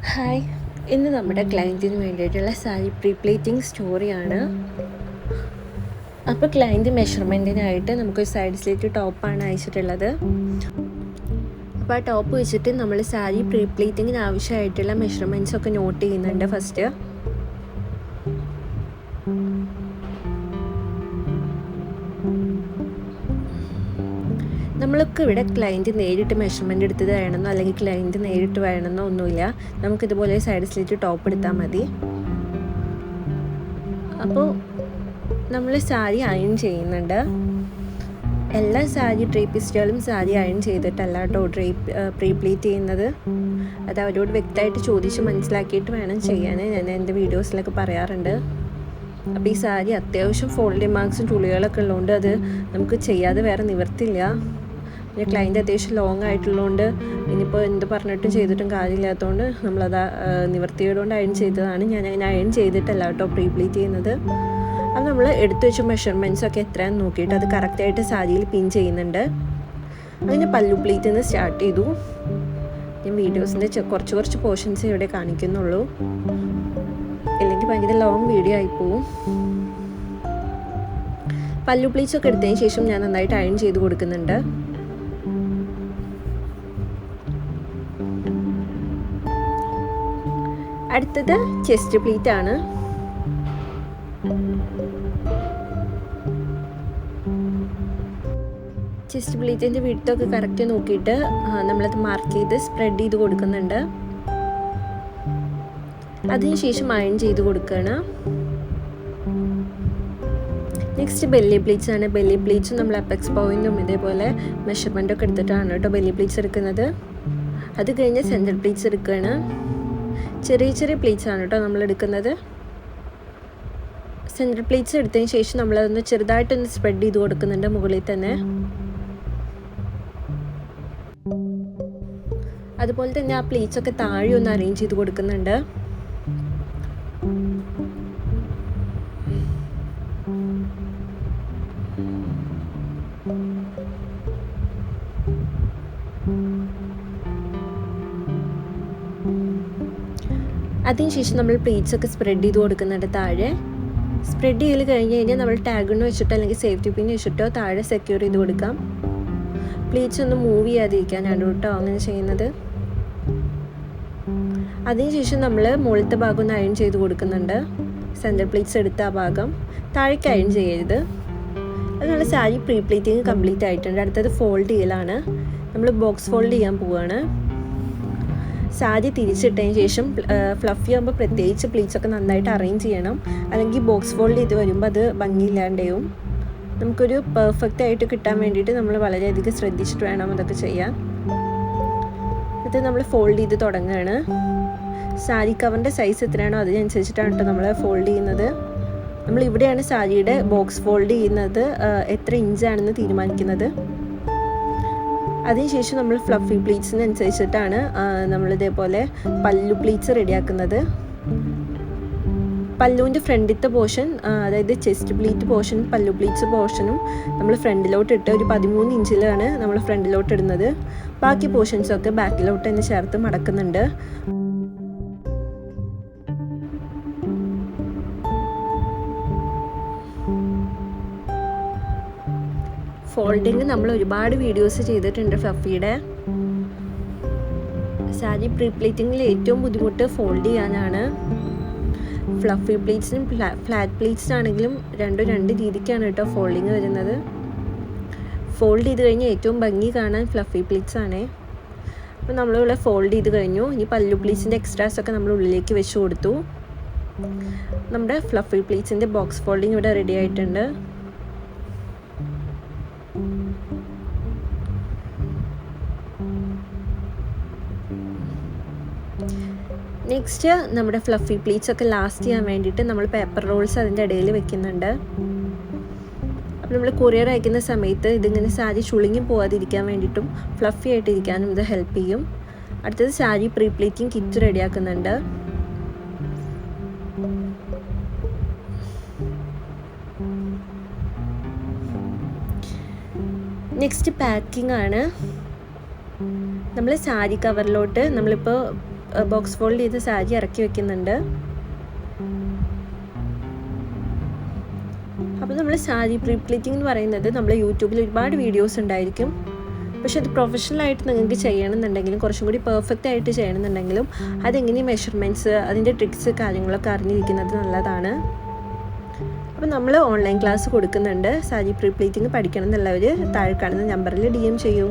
Hi, ഇന്ന് നമ്മുടെ ക്ലയൻറ്റിന് വേണ്ടിയിട്ടുള്ള സാരി പ്രീ പ്ലേറ്റിംഗ് സ്റ്റോറിയാണ്. അപ്പോൾ ക്ലയൻറ്റ് മെഷർമെൻറ്റിനായിട്ട് നമുക്കൊരു സൈഡ് സ്ലിറ്റ് ടോപ്പാണ് അയച്ചിട്ടുള്ളത്. അപ്പോൾ ആ ടോപ്പ് വെച്ചിട്ട് നമ്മൾ സാരി പ്രീ പ്ലേറ്റിങ്ങിന് ആവശ്യമായിട്ടുള്ള മെഷർമെൻറ്റ്സ് ഒക്കെ നോട്ട് ചെയ്യുന്നുണ്ട്. ഫസ്റ്റ് നമ്മൾക്ക് ഇവിടെ ക്ലയൻറ്റ് നേരിട്ട് മെഷർമെൻറ്റ് എടുത്തത് വേണമെന്നോ അല്ലെങ്കിൽ ക്ലയൻറ്റ് നേരിട്ട് വേണമെന്നോ ഒന്നുമില്ല. നമുക്കിതുപോലെ സൈഡ് സ്ലിറ്റ് ടോപ്പ് എടുത്താൽ മതി. അപ്പോൾ നമ്മൾ സാരി അയൺ ചെയ്യുന്നുണ്ട്. എല്ലാ സാരി ഡ്രേപ്പിസ്റ്റുകളും സാരി അയൺ ചെയ്തിട്ടല്ല കേട്ടോ പ്രീ പ്ലീറ്റ് ചെയ്യുന്നത്. അത് അവരോട് വ്യക്തമായിട്ട് ചോദിച്ച് മനസ്സിലാക്കിയിട്ട് വേണം ചെയ്യാൻ. ഞാൻ എൻ്റെ വീഡിയോസിലൊക്കെ പറയാറുണ്ട്. അപ്പോൾ ഈ സാരി അത്യാവശ്യം ഫോൾഡിങ് മാർക്സും ചുളികളൊക്കെ ഉള്ളതുകൊണ്ട് അത് നമുക്ക് ചെയ്യാതെ വേറെ നിവർത്തില്ല. പിന്നെ ക്ലയൻറ്റ് അത്യാവശ്യം ലോങ് ആയിട്ടുള്ളതുകൊണ്ട് ഇനിയിപ്പോൾ എന്ത് പറഞ്ഞിട്ടും ചെയ്തിട്ടും കാര്യമില്ലാത്തതുകൊണ്ട് നമ്മളത് നിവർത്തിയോടുകൊണ്ട് അയൺ ചെയ്തതാണ്. ഞാൻ അങ്ങനെ അയൺ ചെയ്തിട്ടല്ല കേട്ടോ പ്രീ പ്ലീറ്റ് ചെയ്യുന്നത്. അത് നമ്മൾ എടുത്തു വെച്ച മെഷർമെൻറ്റ്സൊക്കെ എത്രയാണെന്ന് നോക്കിയിട്ട് അത് കറക്റ്റായിട്ട് സാരിയിൽ പിൻ ചെയ്യുന്നുണ്ട്. അതിന് പല്ലു പ്ലീറ്റിൽ നിന്ന് സ്റ്റാർട്ട് ചെയ്തു. ഞാൻ വീഡിയോസിൻ്റെ കുറച്ച് പോർഷൻസ് ഇവിടെ കാണിക്കുന്നുള്ളൂ, ഇല്ലെങ്കിൽ ഭയങ്കര ലോങ് വീഡിയോ ആയിപ്പോവും. പല്ലു പ്ലീറ്റ്സൊക്കെ എടുത്തതിന് ശേഷം ഞാൻ നന്നായിട്ട് അയൺ ചെയ്ത് കൊടുക്കുന്നുണ്ട്. അടുത്തത് ചെസ്റ്റ് പ്ലീറ്റ് ആണ്. ചെസ്റ്റ് പ്ലീറ്റിൻ്റെ വിഡ്ത്തൊക്കെ കറക്റ്റ് നോക്കിയിട്ട് നമ്മളത് മാർക്ക് ചെയ്ത് സ്പ്രെഡ് ചെയ്ത് കൊടുക്കുന്നുണ്ട്. അതിനുശേഷം അയൺ ചെയ്ത് കൊടുക്കുകയാണ്. നെക്സ്റ്റ് ബെല്ലി പ്ലീറ്റ്സ് ആണ്. ബെല്ലി പ്ലീറ്റ്സും നമ്മൾ അപ്പെക്സ് പോയിന്റും ഇതേപോലെ മെഷർമെൻ്റൊക്കെ എടുത്തിട്ടാണ് കേട്ടോ ബെല്ലി പ്ലീറ്റ്സ് എടുക്കുന്നത്. അത് കഴിഞ്ഞ് സെൻറ്റർ പ്ലീറ്റ്സ് എടുക്കുകയാണ്. ചെറിയ പ്ലീറ്റ്സ് ആണ് കേട്ടോ നമ്മൾ എടുക്കുന്നത്. സെൻറ്റർ പ്ലീറ്റ്സ് എടുത്തതിന് ശേഷം നമ്മളതൊന്ന് ചെറുതായിട്ടൊന്ന് സ്പ്രെഡ് ചെയ്ത് കൊടുക്കുന്നുണ്ട് മുകളിൽ തന്നെ. അതുപോലെ തന്നെ ആ പ്ലീറ്റ്സൊക്കെ താഴെ ഒന്ന് അറേഞ്ച് ചെയ്ത് കൊടുക്കുന്നുണ്ട്. അതിനുശേഷം നമ്മൾ പ്ലീറ്റ്സൊക്കെ സ്പ്രെഡ് ചെയ്ത് കൊടുക്കുന്നുണ്ട് താഴെ. സ്പ്രെഡ് ചെയ്ത് കഴിഞ്ഞ് കഴിഞ്ഞാൽ നമ്മൾ ടാഗിന് വെച്ചിട്ടോ അല്ലെങ്കിൽ സേഫ്റ്റി പിൻ വെച്ചിട്ടോ താഴെ സെക്യൂർ ചെയ്ത് കൊടുക്കാം. പ്ലീറ്റ്സ് ഒന്നും മൂവ് ചെയ്യാതിരിക്കാനാണ് കേട്ടോ അങ്ങനെ ചെയ്യുന്നത്. അതിനുശേഷം നമ്മൾ മുകളിലത്തെ ഭാഗം ഒന്ന് അയൺ ചെയ്ത് കൊടുക്കുന്നുണ്ട്. സെൻറ്റർ പ്ലീറ്റ്സ് എടുത്ത ആ ഭാഗം താഴേക്ക് അയൺ ചെയ്യരുത്. അതുകൊണ്ട് സാരി പ്രീ പ്ലീറ്റിങ് കംപ്ലീറ്റ് ആയിട്ടുണ്ട്. അടുത്തത് ഫോൾഡ് ചെയ്യലാണ്. നമ്മൾ ബോക്സ് ഫോൾഡ് ചെയ്യാൻ പോവുകയാണ്. സാരി തിരിച്ചിട്ടതിന് ശേഷം ഫ്ലഫി ആകുമ്പോൾ പ്രത്യേകിച്ച് പ്ലീറ്റ്സൊക്കെ നന്നായിട്ട് അറേഞ്ച് ചെയ്യണം, അല്ലെങ്കിൽ ബോക്സ് ഫോൾഡ് ചെയ്ത് വരുമ്പോൾ അത് ഭംഗിയില്ലാണ്ടാവും. നമുക്കൊരു പെർഫെക്റ്റ് ആയിട്ട് കിട്ടാൻ വേണ്ടിയിട്ട് നമ്മൾ വളരെയധികം ശ്രദ്ധിച്ചിട്ട് വേണം അതൊക്കെ ചെയ്യാൻ. എന്നിട്ട് നമ്മൾ ഫോൾഡ് ചെയ്ത് തുടങ്ങുകയാണ്. സാരി കവറിൻ്റെ സൈസ് എത്രയാണോ അതിനനുസരിച്ചിട്ടാണ് കേട്ടോ നമ്മൾ ഫോൾഡ് ചെയ്യുന്നത്. നമ്മൾ ഇവിടെയാണ് സാരിയുടെ ബോക്സ് ഫോൾഡ് ചെയ്യുന്നത് എത്ര ഇഞ്ചാണെന്ന് തീരുമാനിക്കുന്നത്. അതിനുശേഷം നമ്മൾ ഫ്ലഫി പ്ലീറ്റ്സിനനുസരിച്ചിട്ടാണ് നമ്മളിതേപോലെ പല്ലു പ്ലീറ്റ്സ് റെഡിയാക്കുന്നത്. പല്ലുവിൻ്റെ ഫ്രണ്ടിലത്തെ പോർഷൻ, അതായത് ചെസ്റ്റ് പ്ലീറ്റ് പോർഷൻ പല്ലു പ്ലീറ്റ്സ് പോർഷനും നമ്മൾ ഫ്രണ്ടിലോട്ട് ഇട്ട് ഒരു 13 ഇഞ്ചിലാണ് നമ്മൾ ഫ്രണ്ടിലോട്ട് ഇടുന്നത്. ബാക്കി പോർഷൻസൊക്കെ ബാക്കിലോട്ട് തന്നെ ചേർത്ത് മടക്കുന്നുണ്ട്. ഫോൾഡിങ് നമ്മൾ ഒരുപാട് വീഡിയോസ് ചെയ്തിട്ടുണ്ട് ഫ്ലഫിയുടെ. സാരി പ്രീ പ്ലീറ്റിങ്ങിൽ ഏറ്റവും ബുദ്ധിമുട്ട് ഫോൾഡ് ചെയ്യാനാണ്. ഫ്ലഫി പ്ലീറ്റ്സിനും ഫ്ലാറ്റ് പ്ലീറ്റ്സിനാണെങ്കിലും രണ്ട് രീതിക്കാണ് കേട്ടോ ഫോൾഡിങ് വരുന്നത്. ഫോൾഡ് ചെയ്ത് കഴിഞ്ഞാൽ ഏറ്റവും ഭംഗി കാണാൻ ഫ്ലഫി പ്ലീറ്റ്സ് ആണ്. അപ്പോൾ നമ്മളിവിടെ ഫോൾഡ് ചെയ്ത് കഴിഞ്ഞു. ഇനി പല്ലു പ്ലീറ്റ്സിൻ്റെ എക്സ്ട്രാസൊക്കെ നമ്മൾ ഉള്ളിലേക്ക് വെച്ച് കൊടുത്തു. നമ്മുടെ ഫ്ലഫി പ്ലീറ്റ്സിൻ്റെ ബോക്സ് ഫോൾഡിങ് ഇവിടെ റെഡി ആയിട്ടുണ്ട്. നെക്സ്റ്റ് നമ്മുടെ ഫ്ലഫി പ്ലീറ്റ്സൊക്കെ ലാസ്റ്റ് ചെയ്യാൻ വേണ്ടിയിട്ട് നമ്മൾ പേപ്പർ റോൾസ് അതിൻ്റെ ഇടയിൽ വെക്കുന്നുണ്ട്. അപ്പോൾ നമ്മൾ കൊറിയർ അയക്കുന്ന സമയത്ത് ഇതിങ്ങനെ സാരി ചുളുങ്ങി പോകാതിരിക്കാൻ വേണ്ടിയിട്ടും ഫ്ലഫി ആയിട്ടിരിക്കാനും ഇത് ഹെൽപ്പ് ചെയ്യും. അടുത്തത് സാരി പ്രീ പ്ലീറ്റിംഗ് കിറ്റ് റെഡിയാക്കുന്നുണ്ട്. നെക്സ്റ്റ് പാക്കിംഗ് ആണ്. നമ്മൾ സാരി കവറിലോട്ട് നമ്മളിപ്പോൾ ബോക്സ് ഫോൾഡ് ചെയ്ത് സാരി ഇറക്കി വെക്കുന്നുണ്ട്. അപ്പോൾ നമ്മൾ സാരി പ്രീ പ്ലീറ്റിംഗ് എന്ന് പറയുന്നത് നമ്മൾ യൂട്യൂബിൽ ഒരുപാട് വീഡിയോസ് ഉണ്ടായിരിക്കും. പക്ഷെ അത് പ്രൊഫഷണലായിട്ട് നിങ്ങൾക്ക് ചെയ്യണമെന്നുണ്ടെങ്കിലും കുറച്ചും കൂടി പെർഫെക്റ്റ് ആയിട്ട് ചെയ്യണമെന്നുണ്ടെങ്കിലും അതെങ്ങനെ മെഷർമെൻറ്റ്സ് അതിൻ്റെ ട്രിക്സ് കാര്യങ്ങളൊക്കെ അറിഞ്ഞിരിക്കുന്നത് നല്ലതാണ്. അപ്പോൾ നമ്മൾ ഓൺലൈൻ ക്ലാസ് കൊടുക്കുന്നുണ്ട്. സാരി പ്രീ പ്ലീറ്റിംഗ് പഠിക്കണം എന്നുള്ളവർ താഴെ കാണുന്ന നമ്പറിൽ DM ചെയ്യൂ.